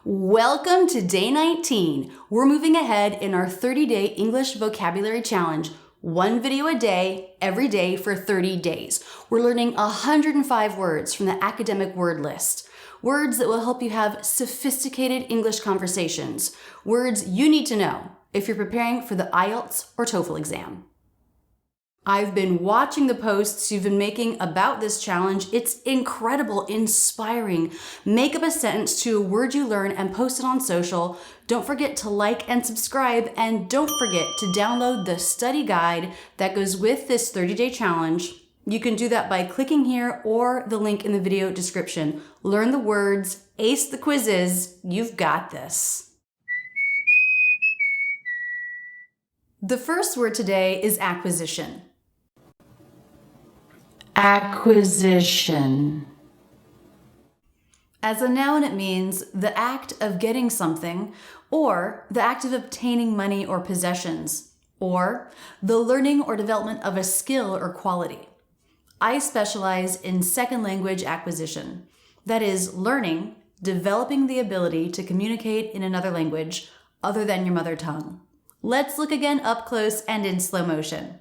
Welcome to day 19. We're moving ahead in our 30-day English vocabulary challenge. One video a day, every day for 30 days. We're learning 105 words from the academic word list. Words that will help you have sophisticated English conversations. Words you need to know if you're preparing for the IELTS or TOEFL exam. I've been watching the posts you've been making about this challenge. It's incredible, inspiring. Make up a sentence to a word you learn and post it on social. Don't forget to like and subscribe, and don't forget to download the study guide that goes with this 30-day challenge. You can do that by clicking here or the link in the video description. Learn the words, ace the quizzes. You've got this. The first word today is acquisition. Acquisition. As a noun, it means the act of getting something, or the act of obtaining money or possessions, or the learning or development of a skill or quality. I specialize in second language acquisition. That is, learning, developing the ability to communicate in another language other than your mother tongue. Let's look again up close and in slow motion.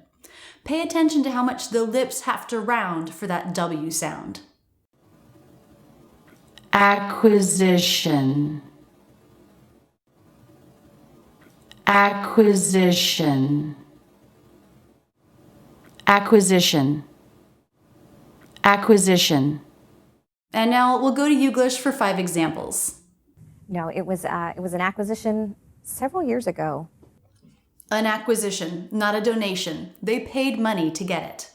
Pay attention to how much the lips have to round for that W sound. Acquisition. Acquisition. Acquisition. Acquisition. And now we'll go to Youglish for 5 examples. No, it was an acquisition several years ago. An acquisition, not a donation. They paid money to get it.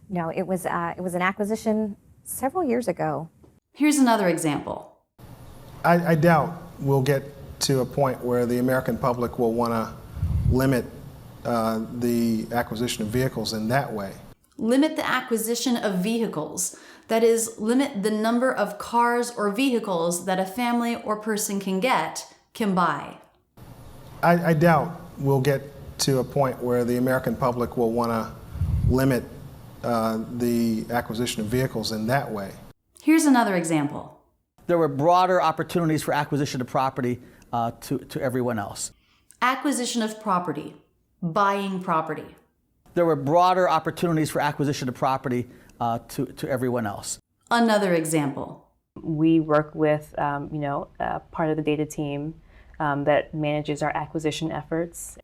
No, it was an acquisition several years ago. Here's another example. I doubt we'll get to a point where the American public will want to limit the acquisition of vehicles in that way. Limit the acquisition of vehicles. That is, limit the number of cars or vehicles that a family or person can buy. I doubt we'll get to a point where the American public will want to limit the acquisition of vehicles in that way. Here's another example. There were broader opportunities for acquisition of property to everyone else. Acquisition of property. Buying property. There were broader opportunities for acquisition of property to everyone else. Another example. We work with, part of the data team that manages our acquisition efforts.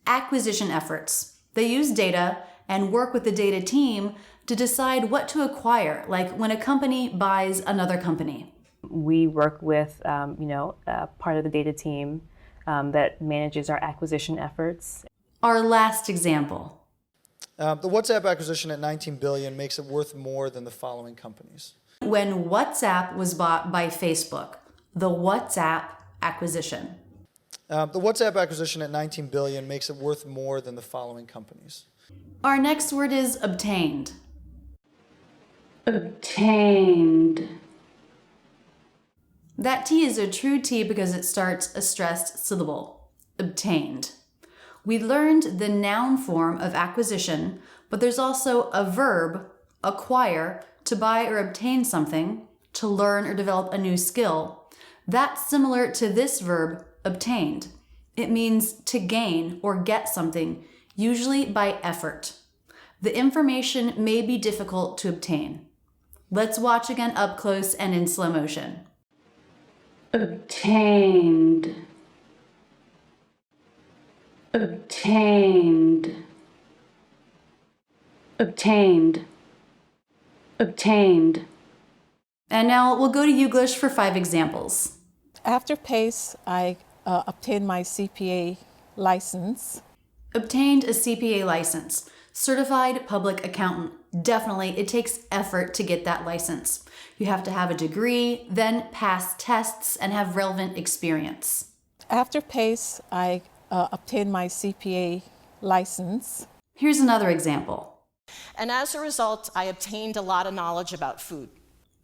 Acquisition efforts. They use data and work with the data team to decide what to acquire, like when a company buys another company. We work with, part of the data team that manages our acquisition efforts. Our last example. The WhatsApp acquisition at $19 billion makes it worth more than the following companies. When WhatsApp was bought by Facebook, the WhatsApp acquisition. The WhatsApp acquisition at $19 billion makes it worth more than the following companies. Our next word is obtained. Obtained. That T is a true T because it starts a stressed syllable. Obtained. We learned the noun form of acquisition, but there's also a verb, acquire, to buy or obtain something, to learn or develop a new skill. That's similar to this verb, obtained. It means to gain or get something, usually by effort. The information may be difficult to obtain. Let's watch again up close and in slow motion. Obtained. Obtained. Obtained. Obtained. And now we'll go to Youglish for 5 examples. After PACE, I obtained my CPA license. Obtained a CPA license. Certified Public Accountant. Definitely, it takes effort to get that license. You have to have a degree, then pass tests, and have relevant experience. After PACE, I obtained my CPA license. Here's another example. And as a result, I obtained a lot of knowledge about food.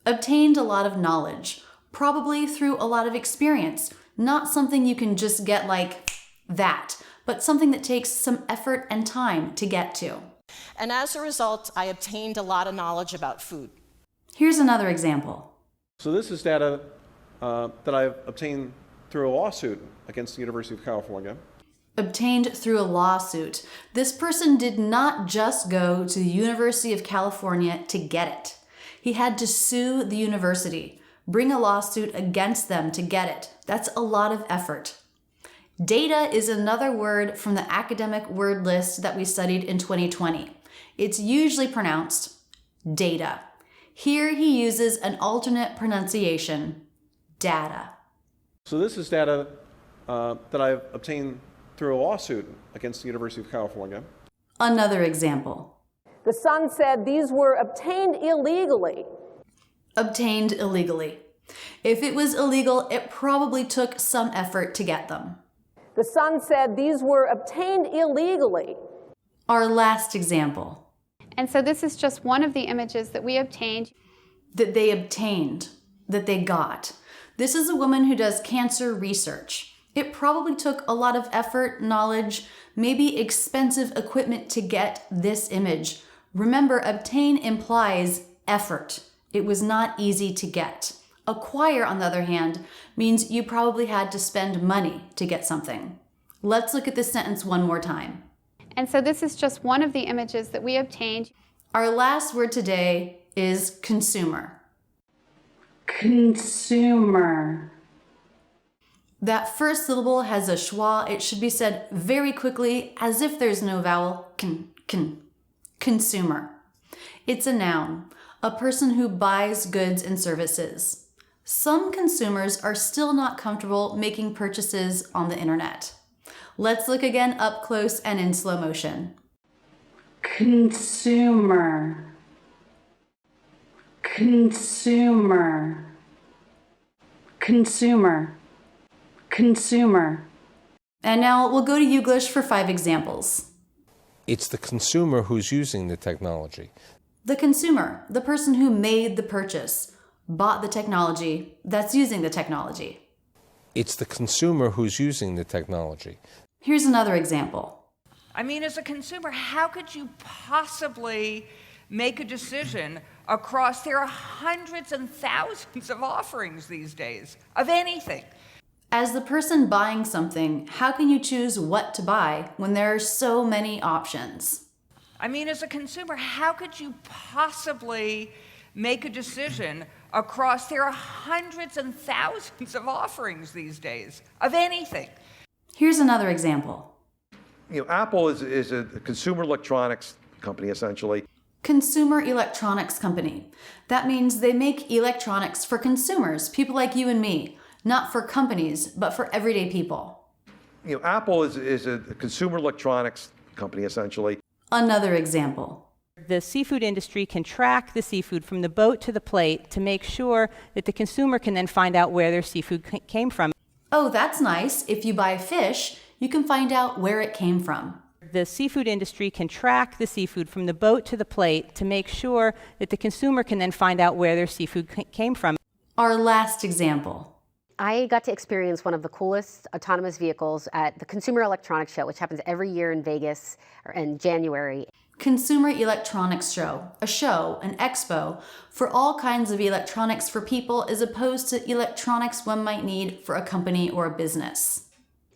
Obtained a lot of knowledge, probably through a lot of experience. Not something you can just get like that, but something that takes some effort and time to get to. And as a result, I obtained a lot of knowledge about food. Here's another example. So this is data that I've obtained through a lawsuit against the University of California. Obtained through a lawsuit. This person did not just go to the University of California to get it. He had to sue the university, bring a lawsuit against them to get it. That's a lot of effort. Data is another word from the academic word list that we studied in 2020. It's usually pronounced data. Here he uses an alternate pronunciation, data. So this is data that I've obtained through a lawsuit against the University of California. Another example. The Sun said these were obtained illegally. Obtained illegally. If it was illegal, it probably took some effort to get them. The Sun said these were obtained illegally. Our last example. And so this is just one of the images that we obtained. That they obtained, that they got. This is a woman who does cancer research. It probably took a lot of effort, knowledge, maybe expensive equipment to get this image. Remember, obtain implies effort. It was not easy to get. Acquire, on the other hand, means you probably had to spend money to get something. Let's look at this sentence one more time. And so this is just one of the images that we obtained. Our last word today is consumer. Consumer. That first syllable has a schwa. It should be said very quickly as if there's no vowel. Consumer. It's a noun, a person who buys goods and services. Some consumers are still not comfortable making purchases on the internet. Let's look again up close and in slow motion. Consumer. Consumer. Consumer. Consumer. And now we'll go to Youglish for 5 examples. It's the consumer who's using the technology. The consumer, the person who made the purchase, bought the technology, that's using the technology. It's the consumer who's using the technology. Here's another example. I mean, as a consumer, how could you possibly make a decision across, there are hundreds and thousands of offerings these days of anything. As the person buying something, how can you choose what to buy when there are so many options? I mean, as a consumer, how could you possibly make a decision across, there are hundreds and thousands of offerings these days of anything. Here's another example. You know, Apple is a consumer electronics company, essentially. Consumer electronics company. That means they make electronics for consumers, people like you and me, not for companies, but for everyday people. You know, Apple is a consumer electronics company, essentially. Another example. The seafood industry can track the seafood from the boat to the plate to make sure that the consumer can then find out where their seafood came from. Oh, that's nice. If you buy fish, you can find out where it came from. The seafood industry can track the seafood from the boat to the plate to make sure that the consumer can then find out where their seafood came from. Our last example. I got to experience one of the coolest autonomous vehicles at the Consumer Electronics Show, which happens every year in Vegas in January. Consumer Electronics Show, a show, an expo, for all kinds of electronics for people as opposed to electronics one might need for a company or a business.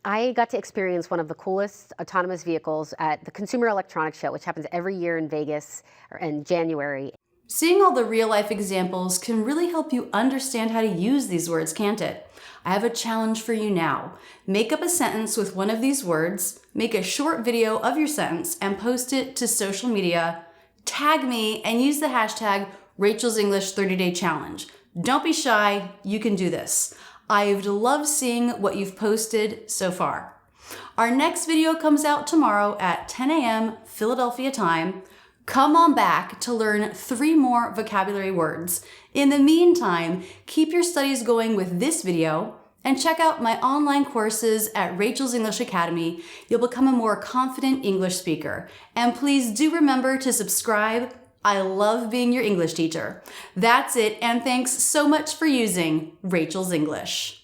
I got to experience one of the coolest autonomous vehicles at the Consumer Electronics Show, which happens every year in Vegas in January. Seeing all the real-life examples can really help you understand how to use these words, can't it? I have a challenge for you now. Make up a sentence with one of these words, make a short video of your sentence, and post it to social media. Tag me and use the hashtag Rachel's English 30-Day Challenge. Don't be shy, you can do this. I've loved seeing what you've posted so far. Our next video comes out tomorrow at 10 a.m. Philadelphia time. Come on back to learn 3 more vocabulary words. In the meantime, keep your studies going with this video and check out my online courses at Rachel's English Academy. You'll become a more confident English speaker. And please do remember to subscribe. I love being your English teacher. That's it, and thanks so much for using Rachel's English.